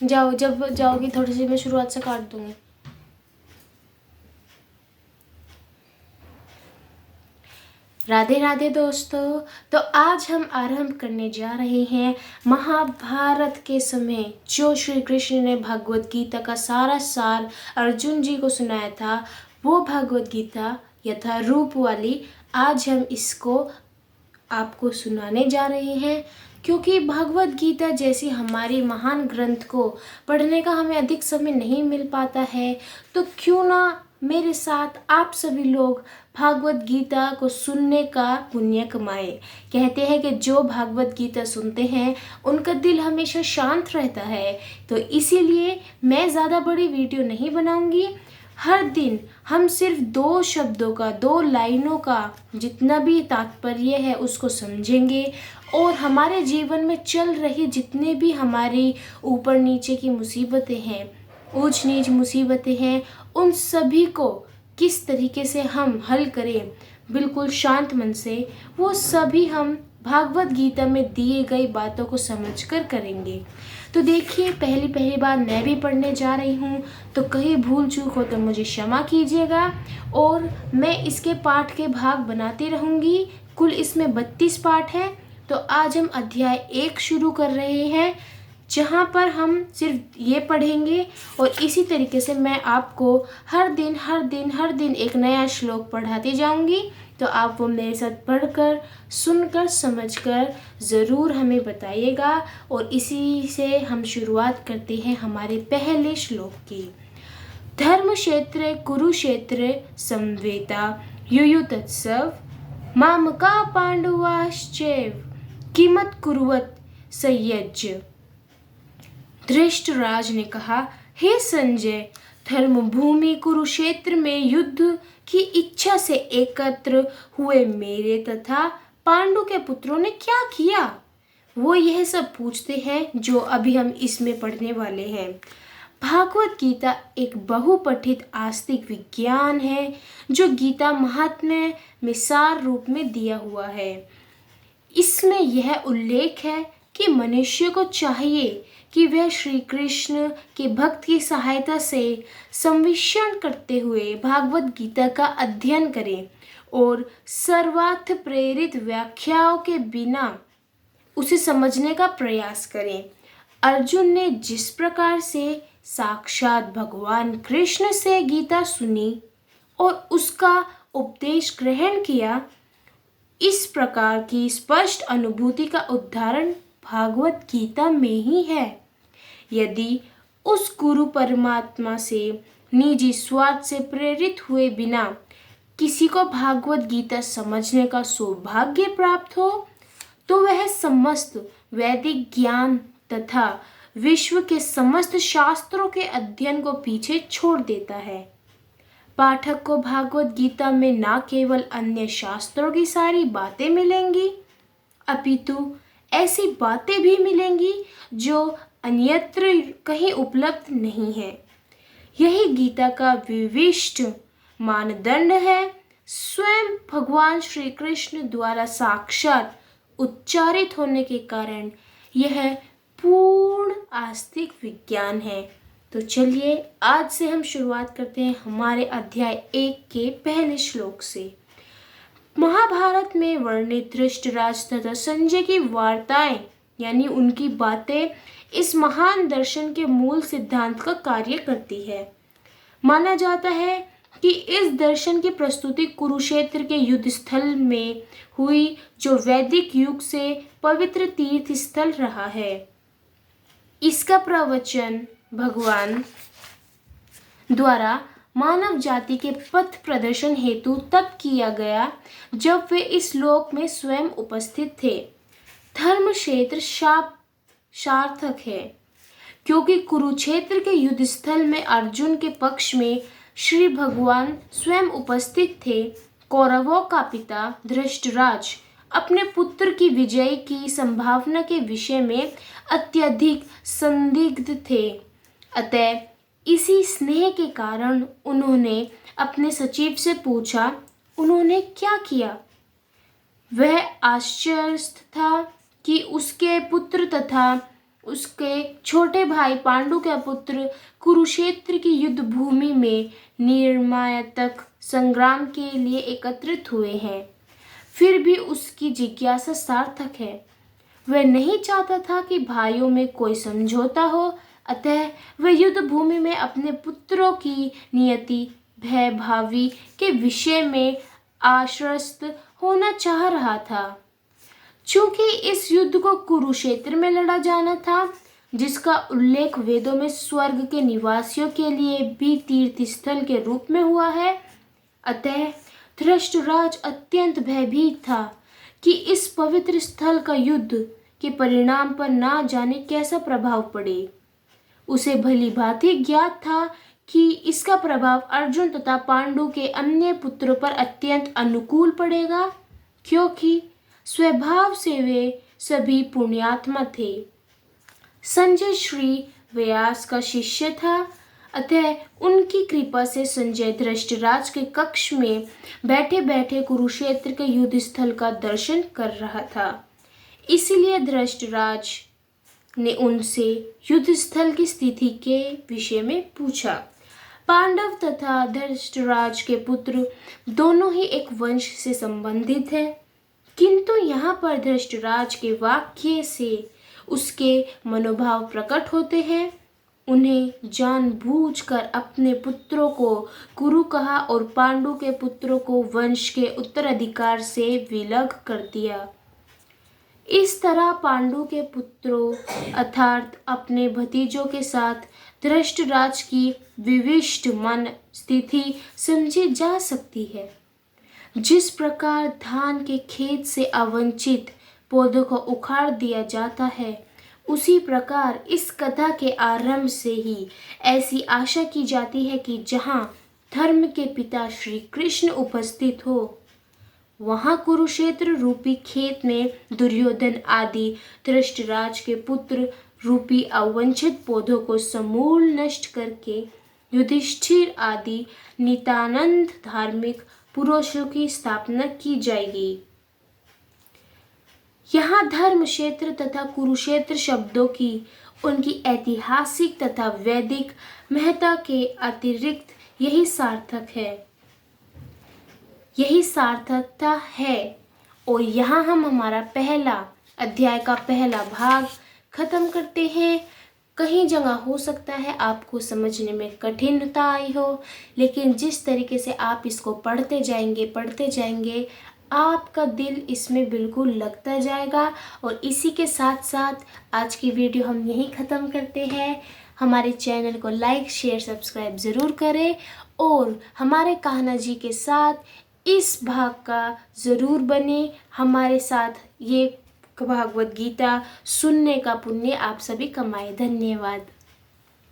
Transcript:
जाओ, जब जाओगी थोड़ी सी मैं शुरुआत से काट दूंगी। राधे राधे दोस्तों। तो आज हम आरंभ करने जा रहे हैं महाभारत के समय जो श्री कृष्ण ने भगवत गीता का सारा सार अर्जुन जी को सुनाया था, वो भगवत गीता यथा रूप वाली आज हम इसको आपको सुनाने जा रहे हैं। क्योंकि भगवत गीता जैसी हमारी महान ग्रंथ को पढ़ने का हमें अधिक समय नहीं मिल पाता है, तो क्यों ना मेरे साथ आप सभी लोग भागवत गीता को सुनने का पुण्य कमाए। कहते हैं कि जो भागवत गीता सुनते हैं उनका दिल हमेशा शांत रहता है। तो इसीलिए मैं ज़्यादा बड़ी वीडियो नहीं बनाऊंगी। हर दिन हम सिर्फ 2 शब्दों का, 2 लाइनों का जितना भी तात्पर्य है उसको समझेंगे और हमारे जीवन में चल रही जितने भी हमारी ऊपर नीचे की मुसीबतें हैं, ऊंच नीच मुसीबतें हैं, उन सभी को किस तरीके से हम हल करें बिल्कुल शांत मन से, वो सभी हम भागवत गीता में दिए गई बातों को समझकर करेंगे। तो देखिए, पहली बार मैं भी पढ़ने जा रही हूँ, तो कहीं भूल चूक हो तो मुझे क्षमा कीजिएगा और मैं इसके पाठ के भाग बनाती रहूँगी। कुल इसमें 32 पाठ हैं। तो आज हम अध्याय 1 शुरू कर रहे हैं, जहाँ पर हम सिर्फ ये पढ़ेंगे और इसी तरीके से मैं आपको हर दिन एक नया श्लोक पढ़ाती जाऊंगी। तो आप वो मेरे साथ पढ़कर, सुनकर, समझकर ज़रूर हमें बताइएगा। और इसी से हम शुरुआत करते हैं हमारे पहले श्लोक की। धर्म क्षेत्र कुरुक्षेत्र समवेता युयुत्सव मामका पांडवाश्चैव किमत कुर्वत संयज्य। धृष्टराज ने कहा, हे संजय, धर्मभूमि कुरुक्षेत्र में युद्ध की इच्छा से एकत्र हुए मेरे तथा पांडु के पुत्रों ने क्या किया? वो यह सब पूछते हैं जो अभी हम इसमें पढ़ने वाले हैं। भागवत गीता एक बहुपठित आस्तिक विज्ञान है जो गीता महात्म्य में सार रूप में दिया हुआ है। इसमें यह उल्लेख है कि मनुष्य को चाहिए कि वह श्री कृष्ण के भक्त की सहायता से संविश्रण करते हुए भागवत गीता का अध्ययन करें और सर्वार्थ प्रेरित व्याख्याओं के बिना उसे समझने का प्रयास करें। अर्जुन ने जिस प्रकार से साक्षात भगवान कृष्ण से गीता सुनी और उसका उपदेश ग्रहण किया, इस प्रकार की स्पष्ट अनुभूति का उदाहरण भागवत गीता में ही है। यदि उस गुरु परमात्मा से निजी स्वार्थ से प्रेरित हुए बिना किसी को भागवत गीता समझने का सौभाग्य प्राप्त हो, तो वह समस्त वैदिक ज्ञान तथा विश्व के समस्त शास्त्रों के अध्ययन को पीछे छोड़ देता है। पाठक को भागवत गीता में न केवल अन्य शास्त्रों की सारी बातें मिलेंगी, अपितु ऐसी बातें भी मिलेंगी जो अन्यत्र कहीं उपलब्ध नहीं है। यही गीता का विशिष्ट मानदंड है। स्वयं भगवान श्री कृष्ण द्वारा साक्षात उच्चारित होने के कारण यह पूर्ण आस्तिक विज्ञान है। तो चलिए आज से हम शुरुआत करते हैं हमारे अध्याय 1 के पहले श्लोक से। महाभारत में वर्णित धृष्टराज तथा संजय की वार्ताएं यानी उनकी बातें इस महान दर्शन के मूल सिद्धांत का कार्य करती है। माना जाता है कि इस दर्शन की प्रस्तुति कुरुक्षेत्र के युद्ध स्थल में हुई, जो वैदिक युग से पवित्र तीर्थ स्थल रहा है। इसका प्रवचन भगवान द्वारा मानव जाति के पथ प्रदर्शन हेतु तब किया गया जब वे इस लोक में स्वयं उपस्थित थे। धर्म क्षेत्र सार्थक है क्योंकि कुरुक्षेत्र के युद्ध स्थल में अर्जुन के पक्ष में श्री भगवान स्वयं उपस्थित थे। कौरवों का पिता धृष्टराज अपने पुत्र की विजय की संभावना के विषय में अत्यधिक संदिग्ध थे। अतः इसी स्नेह के कारण उन्होंने अपने सचिव से पूछा, उन्होंने क्या किया? वह आश्चर्य था कि उसके पुत्र तथा उसके छोटे भाई पांडु के पुत्र कुरुक्षेत्र की युद्ध भूमि में निर्णायक संग्राम के लिए एकत्रित हुए हैं। फिर भी उसकी जिज्ञासा सार्थक है। वह नहीं चाहता था कि भाइयों में कोई समझौता हो, अतः वह युद्ध भूमि में अपने पुत्रों की नियति भय भावी के विषय में आश्वस्त होना चाह रहा था। चूंकि इस युद्ध को कुरुक्षेत्र में लड़ा जाना था, जिसका उल्लेख वेदों में स्वर्ग के निवासियों के लिए भी तीर्थ स्थल के रूप में हुआ है, अतः धृतराज अत्यंत भयभीत था कि इस पवित्र स्थल का युद्ध के परिणाम पर ना जाने कैसा प्रभाव पड़े। उसे भली भांति ज्ञात था कि इसका प्रभाव अर्जुन तथा पांडु के अन्य पुत्रों पर अत्यंत अनुकूल पड़ेगा, क्योंकि स्वभाव से वे सभी पुण्यात्मा थे। संजय श्री व्यास का शिष्य था, अतः उनकी कृपा से संजय धृतराज के कक्ष में बैठे बैठे कुरुक्षेत्र के युद्ध स्थल का दर्शन कर रहा था। इसलिए धृतराज ने उनसे युद्ध स्थल की स्थिति के विषय में पूछा। पांडव तथा धृतराज के पुत्र दोनों ही एक वंश से संबंधित हैं, किंतु यहाँ पर धृतराज के वाक्य से उसके मनोभाव प्रकट होते हैं। उन्हें जानबूझकर अपने पुत्रों को कुरु कहा और पांडु के पुत्रों को वंश के उत्तराधिकार से विलग कर दिया। इस तरह पांडु के पुत्रों अर्थात अपने भतीजों के साथ धृतराज की विशिष्ट मन स्थिति समझी जा सकती है। जिस प्रकार धान के खेत से अवंचित पौधों को उखाड़ दिया जाता है, उसी प्रकार इस कथा के आरंभ से ही ऐसी आशा की जाती है कि जहाँ धर्म के पिता श्री कृष्ण उपस्थित हो, वहाँ कुरुक्षेत्र रूपी खेत में दुर्योधन आदि धृतराज के पुत्र रूपी अवंचित पौधों को समूल नष्ट करके युधिष्ठिर आदि नित्यानंद धार्मिक पुरुषों की स्थापना की जाएगी। यहाँ धर्म क्षेत्र तथा कुरुक्षेत्र शब्दों की उनकी ऐतिहासिक तथा वैदिक महत्ता के अतिरिक्त यही सार्थकता है। और यहाँ हम हमारा पहला अध्याय का पहला भाग खत्म करते हैं। कहीं जगह हो सकता है आपको समझने में कठिनता आई हो, लेकिन जिस तरीके से आप इसको पढ़ते जाएंगे आपका दिल इसमें बिल्कुल लगता जाएगा। और इसी के साथ साथ आज की वीडियो हम यहीं ख़त्म करते हैं। हमारे चैनल को लाइक शेयर सब्सक्राइब ज़रूर करें और हमारे कान्हा जी के साथ इस भाग का ज़रूर बने। हमारे साथ ये भागवत गीता सुनने का पुण्य आप सभी कमाए। धन्यवाद।